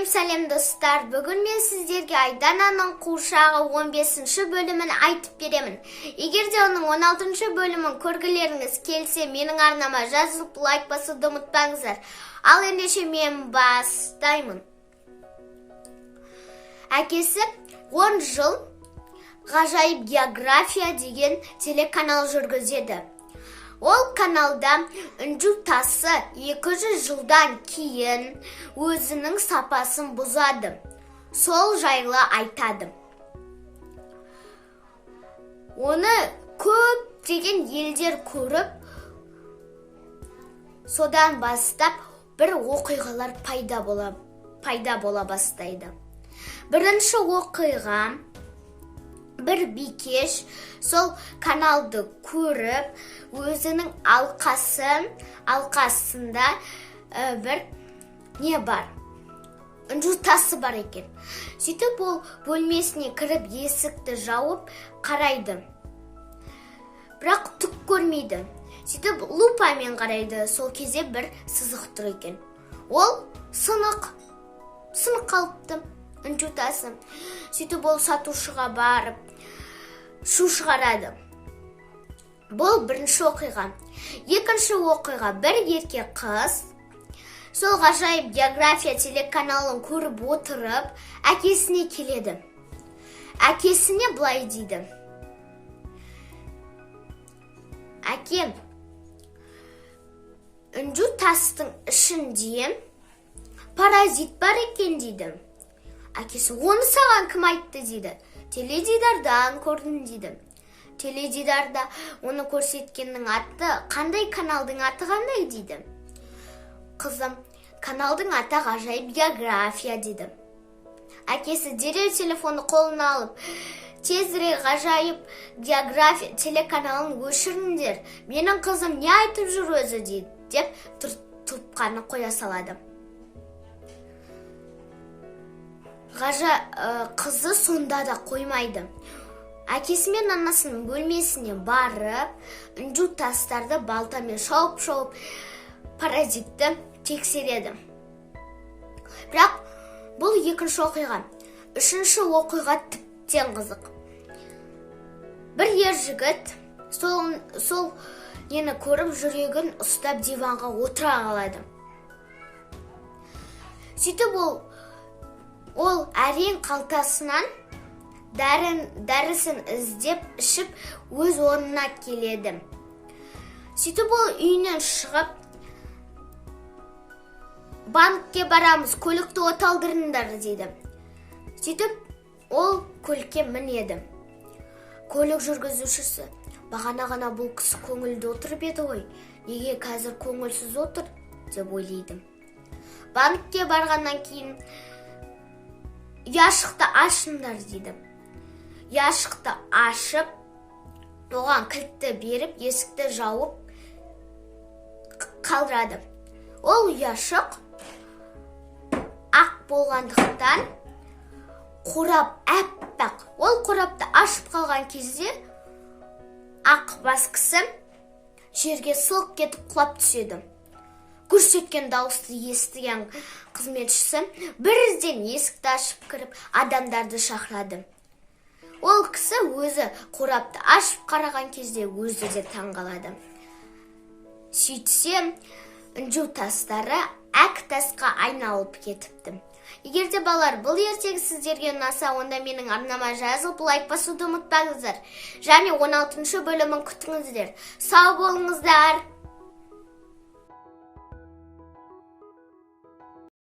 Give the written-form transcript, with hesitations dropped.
Сәлем достар, бүгін мен сіздерге Айдананың қуыршағы 15-ші бөлімін айтып беремін. Егер де оның 16-ші бөлімін көргілеріңіз келсе, менің арнама жазылып лайк басуды ұмытпаңыздар. Ал ендеше мен бастаймын. Әкесі 10 жыл ғажайып география деген телеканал жүргізеді. Ол каналда Үнжу тасы 200 жылдан кейін өзінің сапасын бұзады. Сол жайлы айтады. Оны көптеген елдер көріп, содан бастап бір оқиғалар пайда бола бастайды. Бірінші оқиға, бір бикеш сол каналды көріп, өзінің алқасында бір не бар? Үнжу тасы бар екен. Сөйтіп ол бөлмесіне кіріп, есікті жауып қарайды. Бірақ түк көрмейді. Сөйтіп лупамен қарайды. Сол кезде бір сызық тұр екен. Ол сынық қалыпты. Үнжу тасы. Сөйтіп ол сатушыға барып шу шығарады. Бұл бірінші оқиға. Екінші оқиға, бір еркек қыз сол ғажайып география телеканалын көріп отырып, әкесіне келеді. Әкесіне былай дейді: әкем, Үнжу тастың ішінде паразит бар екен дейді. Әкесі: оны саған кім айтты дейді. Теледидардан көрдім дейді. Теледидарда оны көрсеткеннің аты қандай, каналдың аты қандай дейді. Қызым: каналдың аты ғажайып география дейді. Әкесі дереу телефонды қолына алып: тезірек ғажайып география телеканалын өшіріңдер. Менің қызым не айтып жүр өзі дейді, деп тұтқаны қоя салады. Қызы сонда да қоймайды. Әкесі мен анасының бөлмесіне барып, Үнжу тастарды балтамен шауып паразитті тексереді. Бірақ бұл екінші оқиға. Үшінші оқиға тіптен қызық. Бір ер жігіт сол нені көріп, жүрегін ұстап диванға отыра қалады. Сөйтіп ол әрең қалтасынан дәрісін іздеп ішіп, өз орнына келеді. Сөйтіп ол үйінен шығып, банкке барамыз, көлікті оталдырыңдар дейді. Сөйтіп ол көлікке мінеді. Көлік жүргізушісі: бағана ғана бұл кісі көңілді отырып еді ғой, неге қазір көңілсіз отыр, деп ойлайды. Банкке барғаннан кейін: яшықты ашыңдар дейді. Яшықты ашып, оған кілтті беріп, есікті жауып қалдырады. Ол яшық ақ болғандықтан қорап әппақ. Ол қорапты ашып қалған кезде ақ бас кісі жерге сылқ кетіп құлап түседі. Гүрс еткен дауысты естіген қызметшісі бірден есікті ашып кіріп, адамдарды шақырады. Ол кісі өзі қорапты ашып қараған кезде өзі де таңғалады. Сөйтсе, Үнжу тастары әк тасқа айналып кетіпті. Егер де балалар, бұл ертегі сіздерге ұнаса, онда менің арнама жазылып лайк басуды ұмытпаңыздар. Және 16-ші бөлімін күтіңіздер. Сау болыңыздар.